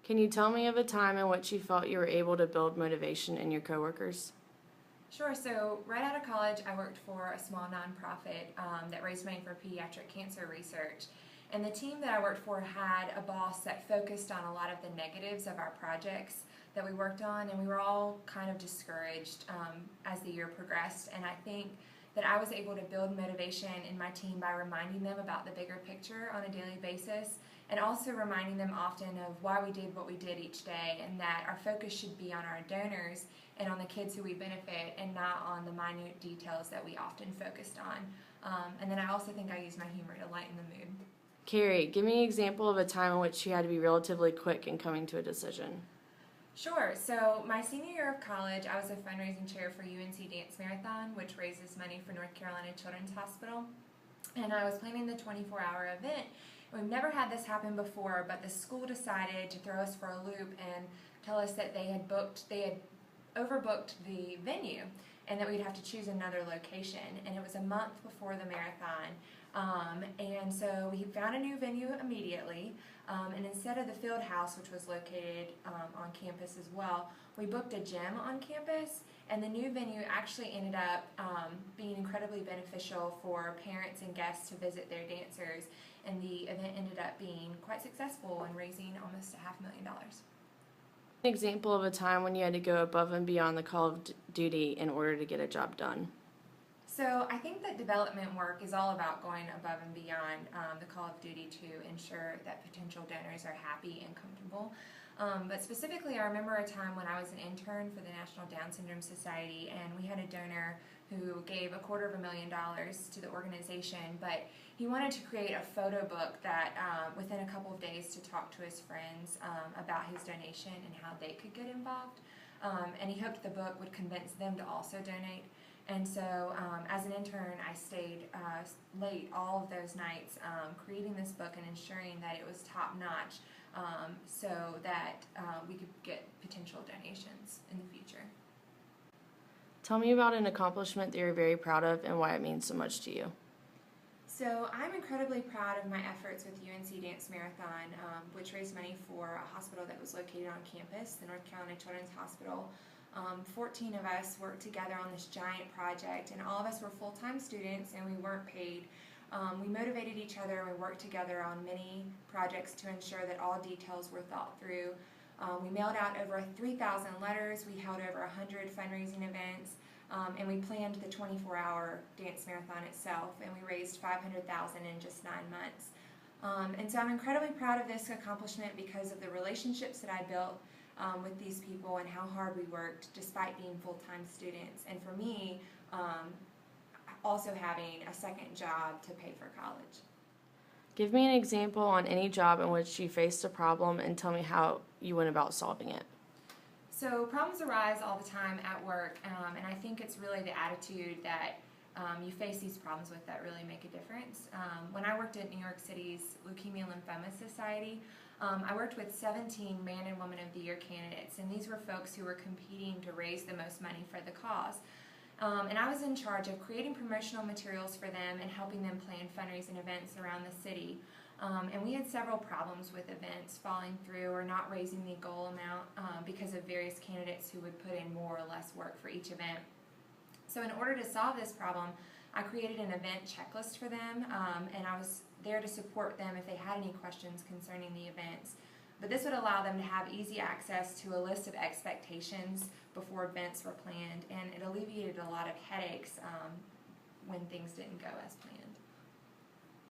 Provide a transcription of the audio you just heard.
Can you tell me of a time in which you felt you were able to build motivation in your coworkers? Sure. So right out of college, I worked for a small nonprofit that raised money for pediatric cancer research. And the team that I worked for had a boss that focused on a lot of the negatives of our projects that we worked on, and we were all kind of discouraged as the year progressed. And I think that I was able to build motivation in my team by reminding them about the bigger picture on a daily basis, and also reminding them often of why we did what we did each day, and that our focus should be on our donors and on the kids who we benefit, and not on the minute details that we often focused on. And then I also think I use my humor to lighten the mood. Carrie, give me an example of a time in which you had to be relatively quick in coming to a decision. Sure. So my senior year of college, I was a fundraising chair for UNC Dance Marathon, which raises money for North Carolina Children's Hospital. And I was planning the 24-hour event. We've never had this happen before, but the school decided to throw us for a loop and tell us that they had overbooked the venue and that we'd have to choose another location. And it was a month before the marathon. And so we found a new venue immediately. And instead of the field house, which was located on campus as well, we booked a gym on campus. And the new venue actually ended up being incredibly beneficial for parents and guests to visit their dancers. And the event ended up being quite successful and raising almost $500,000. An example of a time when you had to go above and beyond the call of duty in order to get a job done. So I think that development work is all about going above and beyond the call of duty to ensure that potential donors are happy and comfortable. But specifically, I remember a time when I was an intern for the National Down Syndrome Society, and we had a donor who gave $250,000 to the organization, but he wanted to create a photo book that within a couple of days to talk to his friends about his donation and how they could get involved. And he hoped the book would convince them to also donate. And so as an intern, I stayed late all of those nights creating this book and ensuring that it was top-notch so that we could get potential donations in the future. Tell me about an accomplishment that you're very proud of and why it means so much to you. So I'm incredibly proud of my efforts with UNC Dance Marathon, which raised money for a hospital that was located on campus, the North Carolina Children's Hospital. 14 of us worked together on this giant project, and all of us were full-time students and we weren't paid. We motivated each other and we worked together on many projects to ensure that all details were thought through. We mailed out over 3,000 letters, we held over 100 fundraising events, and we planned the 24-hour dance marathon itself, and we raised $500,000 in just 9 months. And so I'm incredibly proud of this accomplishment because of the relationships that I built with these people and how hard we worked despite being full-time students. And for me, also having a second job to pay for college. Give me an example on any job in which you faced a problem and tell me how you went about solving it. So problems arise all the time at work, and I think it's really the attitude that you face these problems with that really make a difference. When I worked at New York City's Leukemia Lymphoma Society, I worked with 17 Man and Woman of the Year candidates, and these were folks who were competing to raise the most money for the cause. And I was in charge of creating promotional materials for them and helping them plan fundraising events around the city. And we had several problems with events falling through or not raising the goal amount because of various candidates who would put in more or less work for each event. So in order to solve this problem, I created an event checklist for them, and I was there to support them if they had any questions concerning the events. But this would allow them to have easy access to a list of expectations before events were planned, and it alleviated a lot of headaches when things didn't go as planned.